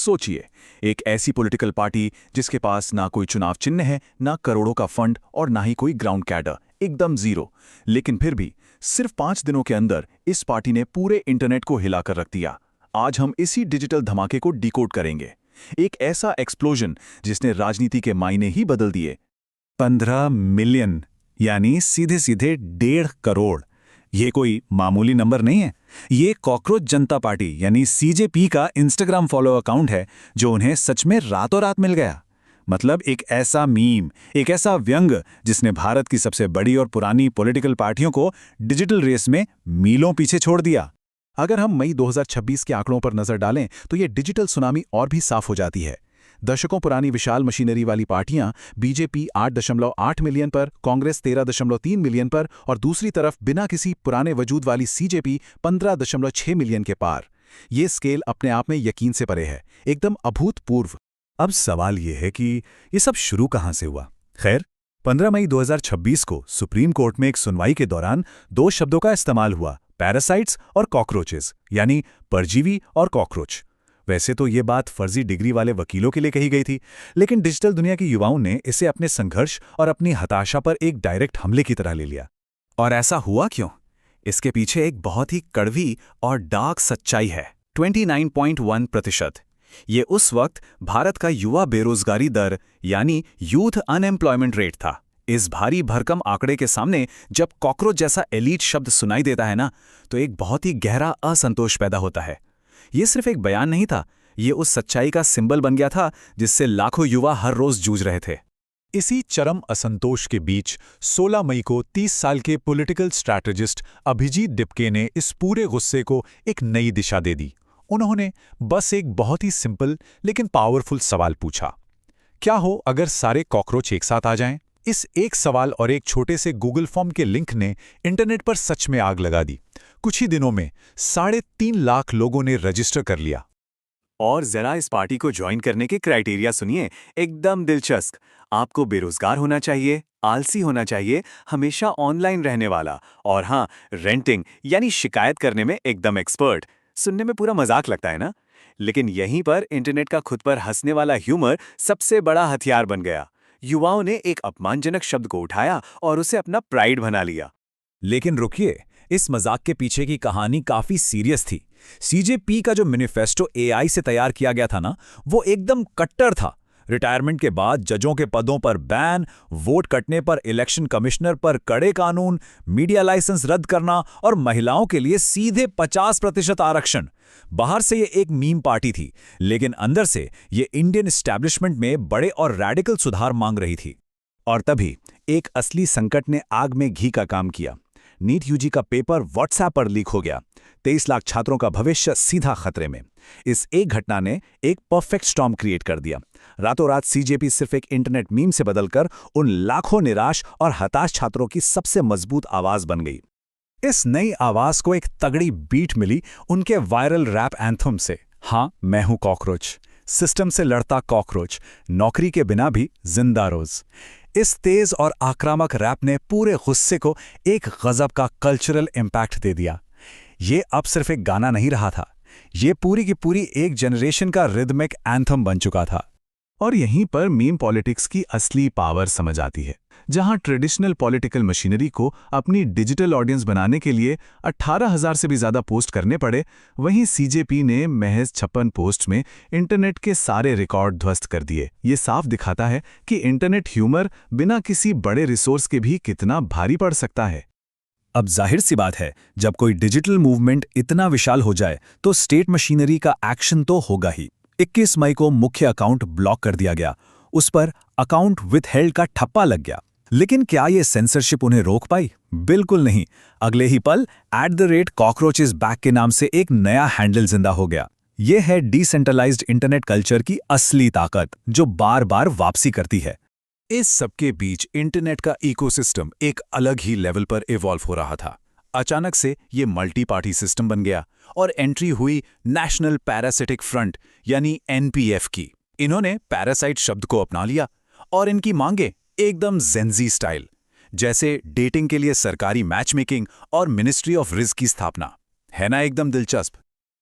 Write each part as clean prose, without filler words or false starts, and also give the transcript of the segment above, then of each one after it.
सोचिए, एक ऐसी पॉलिटिकल पार्टी जिसके पास ना कोई चुनाव चिन्ह है, ना करोड़ों का फंड और ना ही कोई ग्राउंड कैडर, एकदम जीरो। लेकिन फिर भी सिर्फ 5 दिनों के अंदर इस पार्टी ने पूरे इंटरनेट को हिलाकर रख दिया। आज हम इसी डिजिटल धमाके को डिकोड करेंगे। एक ऐसा एक्सप्लोजन जिसने राजनीति के मायने ही बदल दिए। 15 मिलियन यानी सीधे सीधे 1.5 करोड़। ये कोई मामूली नंबर नहीं है। ये कॉकरोच जनता पार्टी यानी सीजेपी का इंस्टाग्राम फॉलो अकाउंट है जो उन्हें सच में रातों रात मिल गया। मतलब एक ऐसा मीम, एक ऐसा व्यंग जिसने भारत की सबसे बड़ी और पुरानी पॉलिटिकल पार्टियों को डिजिटल रेस में मीलों पीछे छोड़ दिया। अगर हम मई 2026 के आंकड़ों पर नजर डालें तो ये डिजिटल सुनामी और भी साफ हो जाती है। दशकों पुरानी विशाल मशीनरी वाली पार्टियां बीजेपी 8.8 मिलियन पर, कांग्रेस 13.3 मिलियन पर और दूसरी तरफ बिना किसी पुराने वजूद वाली सीजेपी 15.6 मिलियन के पार। ये स्केल अपने आप में यकीन से परे है, एकदम अभूतपूर्व। अब सवाल ये है कि ये सब शुरू कहां से हुआ। खैर, 15 मई 2026 को सुप्रीम कोर्ट में एक सुनवाई के दौरान 2 शब्दों का इस्तेमाल हुआ, पैरासाइट्स और कॉकरोचेस, यानी परजीवी और कॉकरोच। वैसे तो ये बात फर्जी डिग्री वाले वकीलों के लिए कही गई थी, लेकिन डिजिटल दुनिया के युवाओं ने इसे अपने संघर्ष और अपनी हताशा पर एक डायरेक्ट हमले की तरह ले लिया। और ऐसा हुआ क्यों? इसके पीछे एक बहुत ही कड़वी और डार्क सच्चाई है। 29.1%। ये उस वक्त भारत का युवा बेरोजगारी दर यानी यूथ अनएम्प्लॉयमेंट रेट था। इस भारी भरकम आंकड़े के सामने जब कॉकरोच जैसा एलीट शब्द सुनाई देता है ना, तो एक बहुत ही गहरा असंतोष पैदा होता है। ये सिर्फ एक बयान नहीं था, ये उस सच्चाई का सिंबल बन गया था जिससे लाखों युवा हर रोज जूझ रहे थे। इसी चरम असंतोष के बीच 16 मई को 30 साल के पॉलिटिकल स्ट्रैटेजिस्ट अभिजीत डिपके ने इस पूरे गुस्से को एक नई दिशा दे दी। उन्होंने बस एक बहुत ही सिंपल लेकिन पावरफुल सवाल पूछा, क्या हो अगर सारे कॉकरोच एक साथ आ जाएं? इस एक सवाल और एक छोटे से गूगल फॉर्म के लिंक ने इंटरनेट पर सच में आग लगा दी। कुछ ही दिनों में 3.5 लाख लोगों ने रजिस्टर कर लिया। और जरा इस पार्टी को ज्वाइन करने के क्राइटेरिया सुनिए, एकदम दिलचस्प। आपको बेरोजगार होना चाहिए, आलसी होना चाहिए, हमेशा ऑनलाइन रहने वाला, और हाँ, रेंटिंग यानी शिकायत करने में एकदम एक्सपर्ट। सुनने में पूरा मजाक लगता है ना? लेकिन यहीं पर इंटरनेट का खुद पर हंसने वाला ह्यूमर सबसे बड़ा हथियार बन गया। युवाओं ने एक अपमानजनक शब्द को उठाया और उसे अपना प्राइड बना लिया। लेकिन रुकिए, इस मजाक के पीछे की कहानी काफी सीरियस थी। सीजेपी का जो मैनिफेस्टो एआई से तैयार किया गया था ना, वो एकदम कट्टर था। रिटायरमेंट के बाद जजों के पदों पर बैन, वोट कटने पर इलेक्शन कमिश्नर पर कड़े कानून, मीडिया लाइसेंस रद्द करना और महिलाओं के लिए सीधे 50% आरक्षण। बाहर से ये एक मीम पार्टी थी, लेकिन अंदर से ये इंडियन एस्टैब्लिशमेंट में बड़े और रैडिकल सुधार मांग रही थी। और तभी एक असली संकट ने आग में घी का काम किया। नीट यूजी का पेपर व्हाट्सएप पर लीक हो गया। 23 लाख छात्रों का भविष्य सीधा खतरे में। इस एक घटना ने एक परफेक्ट स्टॉर्म क्रिएट कर दिया। रातों रात सीजेपी सिर्फ एक इंटरनेट मीम से बदलकर उन लाखों निराश और हताश छात्रों की सबसे मजबूत आवाज बन गई। इस नई आवाज को एक तगड़ी बीट मिली उनके वायरल रैप एंथम से। हाँ, मैं हूं कॉकरोच, सिस्टम से लड़ता कॉकरोच, नौकरी के बिना भी जिंदा रोज। इस तेज और आक्रामक रैप ने पूरे गुस्से को एक गजब का कल्चरल इम्पैक्ट दे दिया। ये अब सिर्फ एक गाना नहीं रहा था, ये पूरी की पूरी एक जनरेशन का रिदमिक एंथम बन चुका था। और यहीं पर मीम पॉलिटिक्स की असली पावर समझ आती है। जहां ट्रेडिशनल पॉलिटिकल मशीनरी को अपनी डिजिटल ऑडियंस बनाने के लिए 18,000 से भी ज्यादा पोस्ट करने पड़े, वहीं सीजेपी ने महज 56 पोस्ट में इंटरनेट के सारे रिकॉर्ड ध्वस्त कर दिए। ये साफ दिखाता है कि इंटरनेट ह्यूमर बिना किसी बड़े रिसोर्स के भी कितना भारी पड़ सकता है। अब जाहिर सी बात है, जब कोई डिजिटल मूवमेंट इतना विशाल हो जाए तो स्टेट मशीनरी का एक्शन तो होगा ही। 21 मई को मुख्य अकाउंट ब्लॉक कर दिया गया, उस पर अकाउंट विथहेल्ड का ठप्पा लग गया। लेकिन क्या ये सेंसरशिप उन्हें रोक पाई? बिल्कुल नहीं। अगले ही पल @cockroachesback के नाम से एक नया हैंडल जिंदा हो गया। ये है डिसेंट्रलाइज्ड इंटरनेट कल्चर की असली ताकत, जो बार बार वापसी करती है। इस सबके बीच इंटरनेट का इकोसिस्टम एक अलग ही लेवल पर इवॉल्व हो रहा था। अचानक से ये मल्टी पार्टी सिस्टम बन गया और एंट्री हुई नेशनल पैरासिटिक फ्रंट यानी एनपीएफ की। इन्होंने पैरासाइट शब्द को अपना लिया और इनकी मांगे एकदम जेंजी स्टाइल, जैसे डेटिंग के लिए सरकारी मैचमेकिंग और मिनिस्ट्री ऑफ रिस्क की स्थापना। है ना एकदम दिलचस्प।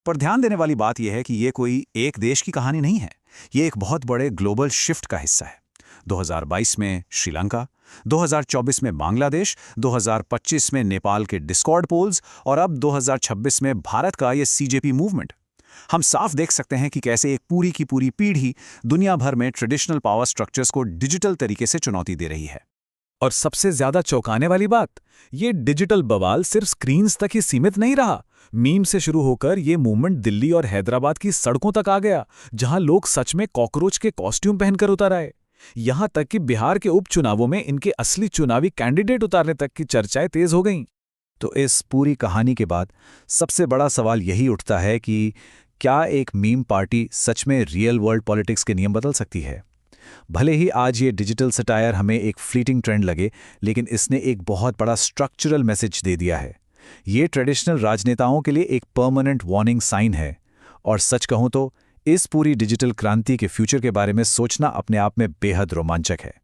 पर ध्यान देने वाली बात यह है कि ये कोई एक देश की कहानी नहीं है, ये एक बहुत बड़े ग्लोबल शिफ्ट का हिस्सा है। 2022 में श्रीलंका, 2024 में बांग्लादेश, 2025 में नेपाल के डिस्कॉर्ड पोल्स और अब 2026 में भारत का ये सीजेपी मूवमेंट। हम साफ देख सकते हैं कि कैसे एक पूरी की पूरी पीढ़ी दुनिया भर में ट्रेडिशनल पावर स्ट्रक्चर्स को डिजिटल तरीके से चुनौती दे रही है। और सबसे ज्यादा चौंकाने वाली बात, ये डिजिटल बवाल सिर्फ स्क्रीन्स तक ही सीमित नहीं रहा। मीम से शुरू होकर ये मूवमेंट दिल्ली और हैदराबाद की सड़कों तक आ गया, जहां लोग सच में कॉकरोच के कॉस्ट्यूम पहनकर उतर आए। यहां तक कि बिहार के उपचुनावों में इनके असली चुनावी कैंडिडेट उतारने तक की चर्चाएं तेज हो गईं। तो इस पूरी कहानी के बाद सबसे बड़ा सवाल यही उठता है कि क्या एक मीम पार्टी सच में रियल वर्ल्ड पॉलिटिक्स के नियम बदल सकती है? भले ही आज ये डिजिटल सटायर हमें एक फ्लीटिंग ट्रेंड लगे, लेकिन इसने एक बहुत बड़ा स्ट्रक्चरल मैसेज दे दिया है। ये ट्रेडिशनल राजनेताओं के लिए एक परमानेंट वार्निंग साइन है। और सच कहूं तो इस पूरी डिजिटल क्रांति के फ्यूचर के बारे में सोचना अपने आप में बेहद रोमांचक है।